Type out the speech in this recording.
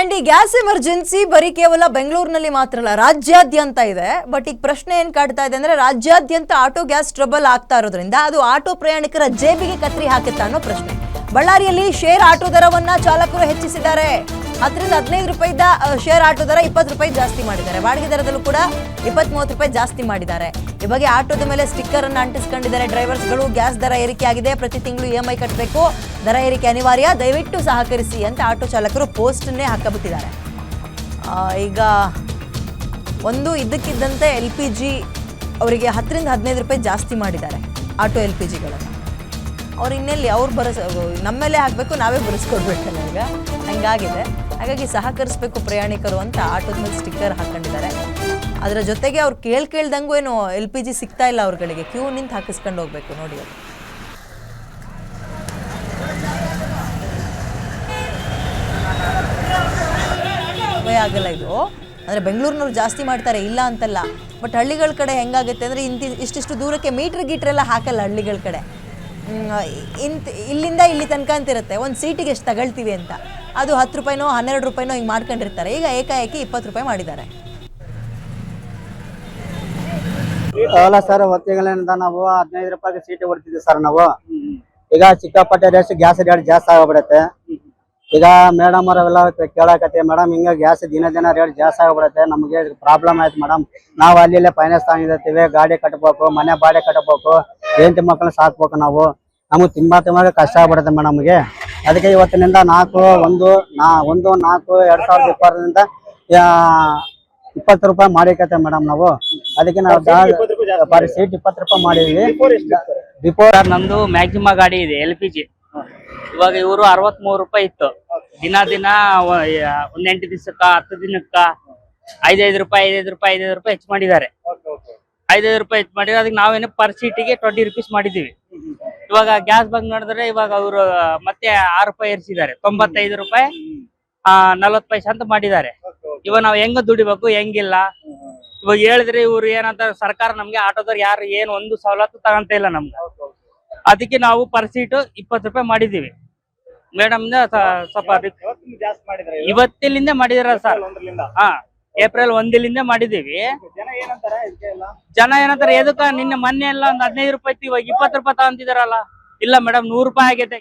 And ಈ gas emergency ಬರೀ ಕೇವಲ ಬೆಂಗಳೂರಿನಲ್ಲಿ ಮಾತ್ರ ಅಲ್ಲ, ರಾಜ್ಯಾದ್ಯಂತ ಇದೆ. ಬಟ್ ಈಗ ಪ್ರಶ್ನೆ ಏನ್ ಕಾಡ್ತಾ ಇದೆ ಅಂದ್ರೆ, ರಾಜ್ಯಾದ್ಯಂತ ಆಟೋ ಗ್ಯಾಸ್ ಟ್ರಬಲ್ ಆಗ್ತಾ ಇರೋದ್ರಿಂದ ಅದು ಆಟೋ ಪ್ರಯಾಣಿಕರ ಜೇಬಿಗೆ ಕತ್ರಿ ಹಾಕುತ್ತಾ ಅನ್ನೋ ಪ್ರಶ್ನೆ. ಬಳ್ಳಾರಿಯಲ್ಲಿ ಶೇರ್ ಆಟೋ ದರವನ್ನ ಚಾಲಕರು ಹೆಚ್ಚಿಸಿದ್ದಾರೆ. 10 ರಿಂದ 15 ರೂಪಾಯಿದ ಶೇರ್ ಆಟೋ ದರ 20 ರೂಪಾಯಿ ಜಾಸ್ತಿ ಮಾಡಿದ್ದಾರೆ. ಬಾಡಿಗೆ ದರದಲ್ಲೂ ಕೂಡ 20-30 ರೂಪಾಯಿ ಜಾಸ್ತಿ ಮಾಡಿದ್ದಾರೆ. ಈ ಬಗ್ಗೆ ಆಟೋದ ಮೇಲೆ ಸ್ಟಿಕ್ಕರ್ ಅನ್ನು ಅಂಟಿಸಿಕೊಂಡಿದ್ದಾರೆ ಡ್ರೈವರ್ಸ್ಗಳು. ಗ್ಯಾಸ್ ದರ ಏರಿಕೆ ಆಗಿದೆ, ಪ್ರತಿ ತಿಂಗಳು EMI ಕಟ್ಟಬೇಕು, ದರ ಏರಿಕೆ ಅನಿವಾರ್ಯ, ದಯವಿಟ್ಟು ಸಹಕರಿಸಿ ಅಂತ ಆಟೋ ಚಾಲಕರು ಪೋಸ್ಟನ್ನೇ ಹಾಕಬಿಟ್ಟಿದ್ದಾರೆ. ಈಗ ಒಂದು ಇದ್ದಕ್ಕಿದ್ದಂತೆ LPG ಅವರಿಗೆ 10 ರಿಂದ 15 ರೂಪಾಯಿ ಜಾಸ್ತಿ ಮಾಡಿದ್ದಾರೆ ಆಟೋ LPGಗಳನ್ನು. ಅವ್ರು ಇನ್ನೆಲ್ಲಿ ನಮ್ಮೇಲೆ ಹಾಕಬೇಕು, ನಾವೇ ಬರೆಸ್ಕೊಡ್ಬೇಕಲ್ಲ ಈಗ, ಹಂಗಾಗಿದೆ. ಹಾಗಾಗಿ ಸಹಕರಿಸಬೇಕು ಪ್ರಯಾಣಿಕರು ಅಂತ ಆಟೋದ ಮೇಲೆ ಸ್ಟಿಕ್ಕರ್ ಹಾಕೊಂಡಿದ್ದಾರೆ. ಅದರ ಜೊತೆಗೆ ಅವ್ರು ಕೇಳ್ದಂಗೂ ಏನು LPG ಸಿಗ್ತಾ ಇಲ್ಲ ಅವ್ರುಗಳಿಗೆ, ಕ್ಯೂ ನಿಂತು ಹಾಕಿಸ್ಕೊಂಡು ಹೋಗ್ಬೇಕು ನೋಡಿ. ಅದು ಆಗಲ್ಲ ಇದು. ಅಂದರೆ ಬೆಂಗಳೂರಿನವ್ರು ಜಾಸ್ತಿ ಮಾಡ್ತಾರೆ, ಇಲ್ಲ ಅಂತಲ್ಲ. ಬಟ್ ಹಳ್ಳಿಗಳ ಕಡೆ ಹೆಂಗಾಗುತ್ತೆ ಅಂದರೆ, ಇಷ್ಟಿಷ್ಟು ದೂರಕ್ಕೆ ಗೀಟ್ರೆಲ್ಲ ಹಾಕಲ್ಲ ಹಳ್ಳಿಗಳ ಕಡೆ. ಇಲ್ಲಿಂದ ಇಲ್ಲಿ ತನಕ ಅಂತಿರುತ್ತೆ, ಒಂದು ಸೀಟಿಗೆ ಎಷ್ಟು ತಗೊಳ್ತೀವಿ ಅಂತ. ಅದು 10 ರೂಪಾಯಿನೋ 12 ರೂಪಾಯಿನೋ ಹಿಂಗೆ ಮಾಡ್ಕೊಂಡಿರ್ತಾರೆ. ಈಗ ಏಕಾಏಕಿ 20 ರೂಪಾಯಿ ಮಾಡಿದ್ದಾರೆ. ಅಲ್ಲ ಸರ್, ಹೊತ್ತಿಗಳಿಂದ ನಾವು 15 ರೂಪಾಯಿಗೆ ಸೀಟ್ ಹೊಡ್ತಿದ್ವಿ ಸರ್ ನಾವು. ಈಗ ಸಿಕ್ಕಾಪಟ್ಟೆ ಗ್ಯಾಸ್ ರೇಟ್ ಜಾಸ್ತಿ ಆಗ್ಬಿಡತ್ತೆ. ಈಗ ಮೇಡಮ್ ಅವರೆಲ್ಲ ಕೇಳಕತ್ತೆ, ಮೇಡಮ್ ಹಿಂಗೆ ಗ್ಯಾಸ್ ದಿನ ರೇಟ್ ಜಾಸ್ತಿ ಆಗ್ಬಿಡತ್ತೆ, ನಮಗೆ ಪ್ರಾಬ್ಲಮ್ ಆಯ್ತು ಮೇಡಮ್. ನಾವು ಅಲ್ಲಿ ಫೈನಾನ್ಸ್ ತಗೊಂಡಿರ್ತೀವಿ, ಗಾಡಿ ಕಟ್ಬೇಕು, ಮನೆ ಬಾಡಿಗೆ ಕಟ್ಟಬೇಕು, ಹೆಂಡತಿ ಮಕ್ಕಳನ್ನ ಸಾಕ್ಬೇಕು. ನಮಗೆ ತುಂಬಾ ಕಷ್ಟ ಆಗ್ಬಿಡುತ್ತೆ ಮೇಡಮ್ಗೆ. ಅದಕ್ಕೆ ಇವತ್ತಿನಿಂದ 4/4/2020 20 ರೂಪಾಯಿ ಮಾಡಿಕತ್ತೆ ಮೇಡಮ್ ನಾವು. ಅದಕ್ಕೆ ನಾವು ಸೀಟ್ 20 ರೂಪಾಯಿ ಮಾಡಿದ್ವಿ. ಬಿಫೋರ್ ನಮ್ದು ಮ್ಯಾಕ್ಸಿಮಮ್ ಗಾಡಿ ಇದೆ LPG. ಇವಾಗ ಇವರು 63 ರೂಪಾಯಿ ಇತ್ತು. ದಿನ ಒಂದ್ 8 ದಿವಸಕ್ಕ 10 ದಿನಕ್ಕ 5 ರೂಪಾಯಿ ಹೆಚ್ಚು ಮಾಡಿದ್ದಾರೆ. 5 ರೂಪಾಯಿ ಹೆಚ್ಚು ಮಾಡಿದ್ರೆ ಅದಕ್ಕೆ ನಾವೇನು ಪರ್ ಸೀಟಿಗೆ 20 ರೂಪೀಸ್ ಮಾಡಿದ್ದೀವಿ. ಇವಾಗ ಗ್ಯಾಸ್ ಬಂದ್ ನೋಡಿದ್ರೆ ಇವಾಗ ಅವರು ಮತ್ತೆ 6 ರೂಪಾಯಿ ಏರಿಸಿದ್ದಾರೆ. 95 ರೂಪಾಯಿ 40 ಪೈಸೆ ಅಂತ ಮಾಡಿದ್ದಾರೆ. ಇವಾಗ ನಾವ್ ಹೆಂಗ ದುಡಿಬೇಕು, ಹೆಂಗಿಲ್ಲ. ಇವಾಗ ಹೇಳಿದ್ರೆ ಇವ್ರು ಏನಂತ, ಸರ್ಕಾರ ನಮ್ಗೆ ಆಟೋದವ್ರು ಯಾರು ಏನು ಒಂದು ಸವಲತ್ತು ತಗೊಂತ ಇಲ್ಲ ನಮ್ಗೆ. ಅದಕ್ಕೆ ನಾವು ಪರ್ ಸೀಟು 20 ರೂಪಾಯಿ ಮಾಡಿದೀವಿ. ಮೇಡಮ್ ಸ್ವಲ್ಪ ಇವತ್ತಿಲಿಂದ ಮಾಡಿದಾರ ಸರ್. ಏಪ್ರಿಲ್ 1 ಮಾಡಿದೀವಿ. ಜನ ಏನಂತಾರೆ, ಎದಕ್ಕ ನಿನ್ನೆ ಮೊನ್ನೆ ಎಲ್ಲ ಒಂದು 15 ರೂಪಾಯಿ ಇತ್ತು, ಇವಾಗ 20 ರೂಪಾಯಿ ತಗೊಂತಿದಾರಲ್ಲ. ಇಲ್ಲ ಮೇಡಮ್, 100 ರೂಪಾಯಿ ಆಗೈತೆ.